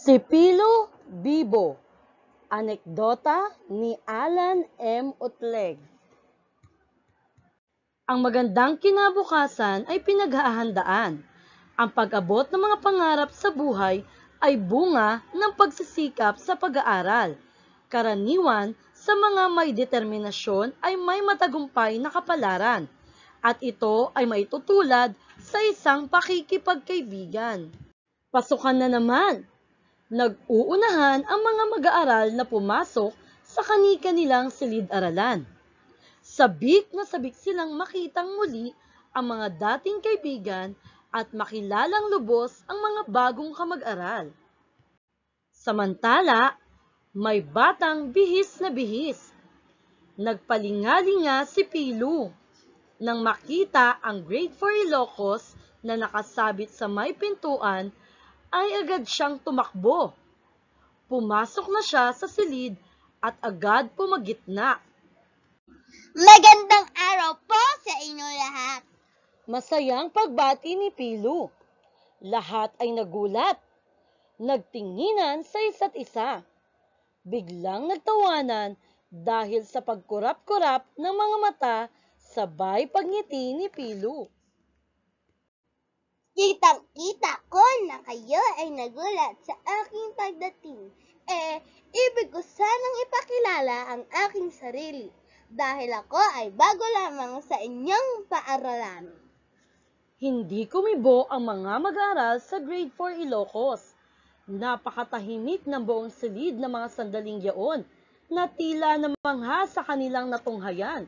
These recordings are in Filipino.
Si Pilo Bibo. Anekdota ni Alan M. Utleg. Ang magandang kinabukasan ay pinaghahandaan. Ang pag-abot ng mga pangarap sa buhay ay bunga ng pagsisikap sa pag-aaral. Karaniwan sa mga may determinasyon ay may matagumpay na kapalaran, at ito ay maitutulad sa isang pakikipagkaibigan. Pasukan na naman! Nag-uunahan ang mga mag-aaral na pumasok sa kani-kanilang silid-aralan. Sabik na sabik silang makitang muli ang mga dating kaibigan at makilalang lubos ang mga bagong kamag-aral. Samantala, may batang bihis na bihis. Nagpalingalinga si Pilu nang makita ang grade 4 Ilocos na nakasabit sa may pintuan, ay agad siyang tumakbo. Pumasok na siya sa silid at agad pumagitna. Magandang araw po sa inyo lahat. Masayang pagbati ni Pilu. Lahat ay nagulat. Nagtinginan sa isa't isa. Biglang nagtawanan dahil sa pagkurap-kurap ng mga mata sabay pagngiti ni Pilu. Kitang-kita ko na kayo ay nagulat sa aking pagdating. Ibig ko sanang ipakilala ang aking sarili dahil ako ay bago lamang sa inyong paaralan. Hindi kumibo ang mga mag-aaral sa grade 4 Ilocos. Napakatahimik ng buong silid ng mga sandaling yaon na tila namangha sa kanilang natunghayan.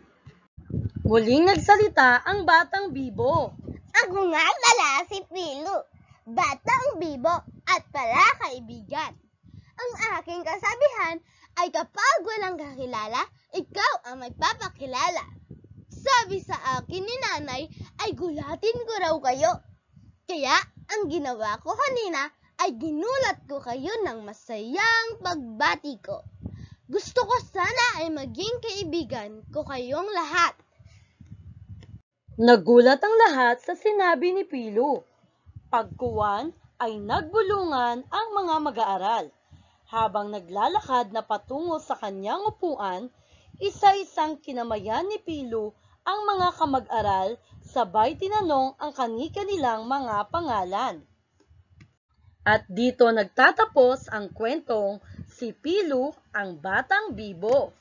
Muling nagsalita ang batang Bibo. Ako nga pala si Pilu, batang bibo at pala kaibigan. Ang aking kasabihan ay kapag walang kakilala, ikaw ang magpapakilala. Sabi sa akin ni nanay ay gulatin ko raw kayo. Kaya ang ginawa ko kanina ay ginulat ko kayo ng masayang pagbati ko. Gusto ko sana ay maging kaibigan ko kayong lahat. Nagulat ang lahat sa sinabi ni Pilu. Pagkuwan ay nagbulungan ang mga mag-aaral. Habang naglalakad na patungo sa kanyang upuan, isa-isang kinamayan ni Pilu ang mga kamag-aral, sabay tinanong ang kani-kanilang mga pangalan. At dito nagtatapos ang kwentong Si Pilu ang Batang Bibo.